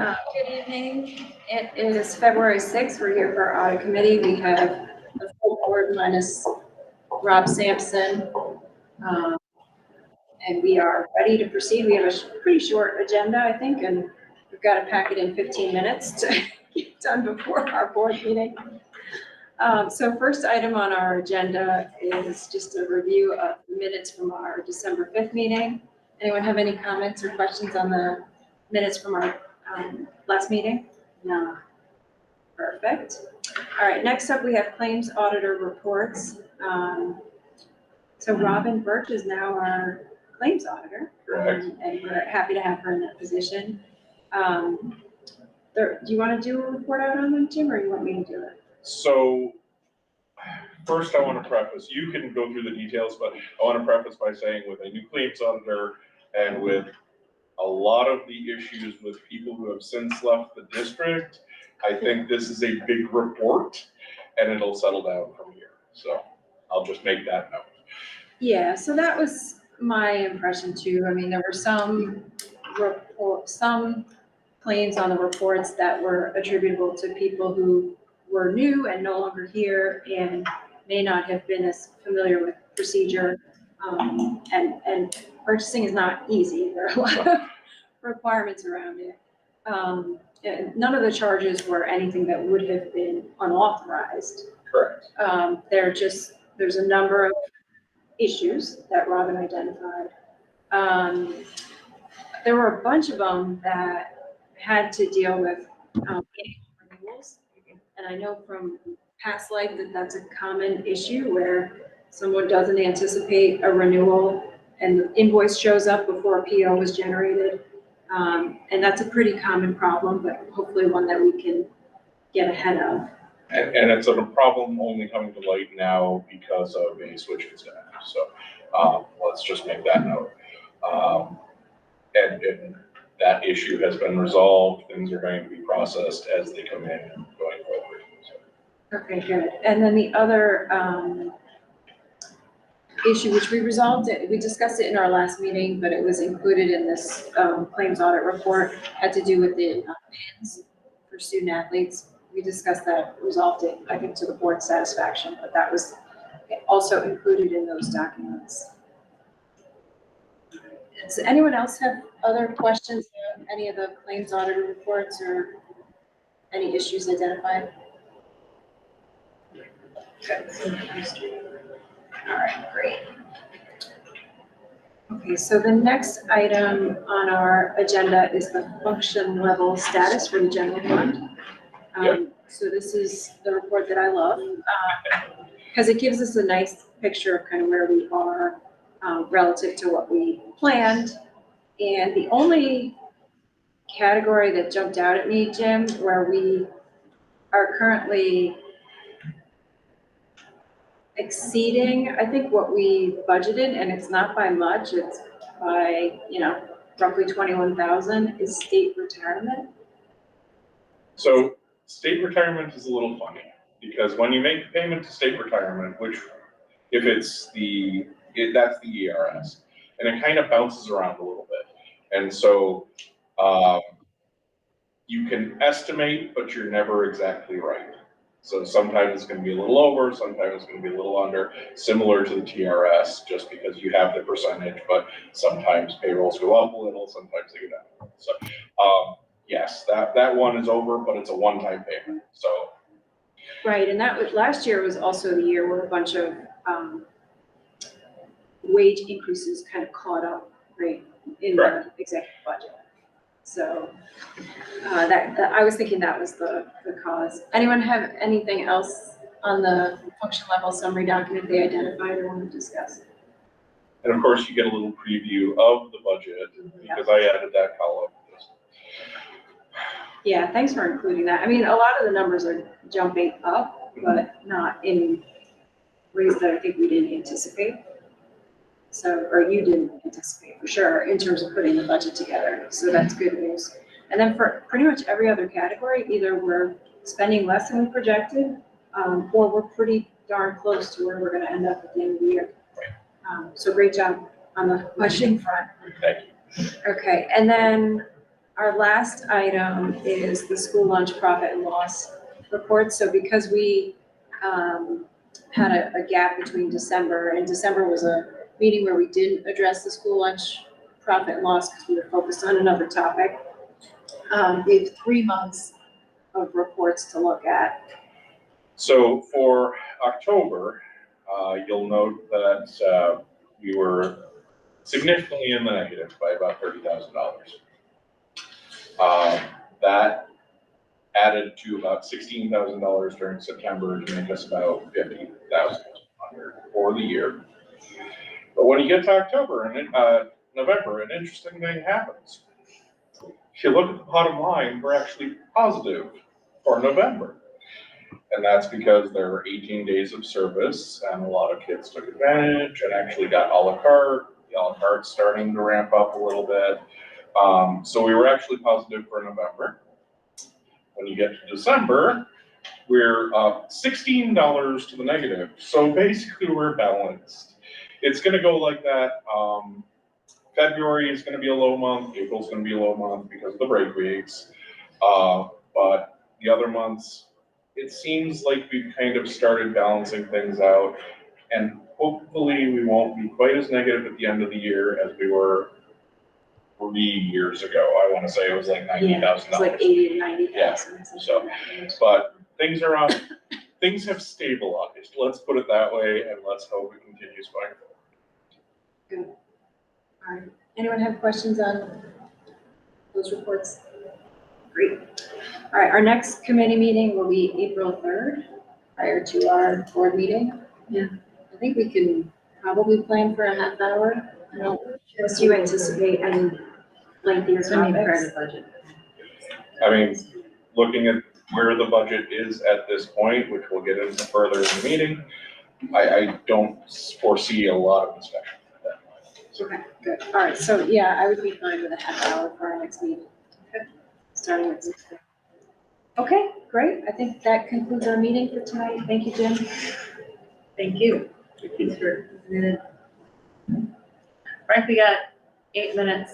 Good evening. It is February 6th. We're here for our audit committee. We have the full board minus Rob Sampson. And we are ready to proceed. We have a pretty short agenda, I think, and we've got to pack it in 15 minutes to get done before our board meeting. So first item on our agenda is just a review of minutes from our December 5th meeting. Anyone have any comments or questions on the minutes from our last meeting? No. Perfect. All right, next up we have claims auditor reports. So Robin Birch is now our claims auditor. Correct. And we're happy to have her in that position. Do you want to do a report out on them, Jim, or you want me to do it? So first I want to preface, you can go through the details, but I want to preface by saying with a new claims auditor and with a lot of the issues with people who have since left the district, I think this is a big report and it'll settle down from here. So I'll just make that note. Yeah, so that was my impression too. I mean, there were some claims on the reports that were attributable to people who were new and no longer here and may not have been as familiar with procedure. And purchasing is not easy. There are a lot of requirements around it. And none of the charges were anything that would have been unauthorized. Correct. There's a number of issues that Robin identified. There were a bunch of them that had to deal with renewals. And I know from past life that that's a common issue where someone doesn't anticipate a renewal and the invoice shows up before a PO was generated. And that's a pretty common problem, but hopefully one that we can get ahead of. And it's a problem only coming to light now because of a switch in staff. So let's just make that note. And that issue has been resolved. Things are going to be processed as they come in going forward. So. Okay, good. And then the other issue, which we resolved it, we discussed it in our last meeting, but it was included in this claims audit report, had to do with the PINs for student athletes. We discussed that, resolved it, I think, to the board's satisfaction, but that was also included in those documents. Does anyone else have other questions on any of the claims auditor reports or any issues identified? Okay. All right, great. Okay, so the next item on our agenda is the function level status for the general fund. So this is the report that I love because it gives us a nice picture of kind of where we are relative to what we planned. And the only category that jumped out at me, Jim, where we are currently exceeding, I think, what we budgeted, and it's not by much, it's by, roughly 21,000, is state retirement. So state retirement is a little funny because when you make the payment to state retirement, which if it's that's the ERS, and it kind of bounces around a little bit. And so you can estimate, but you're never exactly right. So sometimes it's going to be a little over, sometimes it's going to be a little under, similar to the TRS, just because you have the percentage, but sometimes payrolls go up a little, sometimes they go down. So yes, that one is over, but it's a one-time payment. So right, and that was last year was also the year where a bunch of wage increases kind of caught up, right, in the executive budget. So I was thinking that was the cause. Anyone have anything else on the function level summary document they identified or want to discuss? And of course, you get a little preview of the budget because I added that column. Yeah, thanks for including that. I mean, a lot of the numbers are jumping up, but not in ways that I think we didn't anticipate. So, or you didn't anticipate for sure in terms of putting the budget together. So that's good news. And then for pretty much every other category, either we're spending less than we projected, or we're pretty darn close to where we're going to end up at the end of the year. So great job on the budgeting front. Thank you. Okay, and then Our last item is the school lunch profit and loss report. So because we had a gap between December, and December was a meeting where we didn't address the school lunch profit and loss because we were focused on another topic. We have 3 months of reports to look at. So for October, you'll note that we were significantly in the negative by about $30,000. That added to about $16,000 during September to make us about $50,000 for the year. But when you get to October and November, an interesting thing happens. If you look at the bottom line, we're actually positive for November. And that's because there were 18 days of service and a lot of kids took advantage and actually got a la carte. The a la carte's starting to ramp up a little bit. So we were actually positive for November. When you get to December, we're $16 to the negative. So basically we're balanced. It's gonna go like that. February is gonna be a low month, April's gonna be a low month because of the break weeks. But the other months, it seems like we've kind of started balancing things out. And hopefully we won't be quite as negative at the end of the year as we were 3 years ago. I wanna say it was like $90,000. It's like 80 to 90,000. Yeah, so, but things are up, things have stabilized, let's put it that way, and let's hope it continues going forward. Good. All right. Anyone have questions on those reports? Great. All right, our next committee meeting will be April 3rd, prior to our board meeting. Yeah. I think we can probably plan for a half hour. Unless you anticipate any lengthier topics. Budget. I mean, looking at where the budget is at this point, which we'll get into further in the meeting, I don't foresee a lot of discussion at that point. So, Okay, good. All right, so yeah, I would be fine with a half hour for our next meeting. Okay. Starting at 6. Okay, great. I think that concludes our meeting for tonight. Thank you, Jim. Thank you. Thanks for. Frank, we got 8 minutes.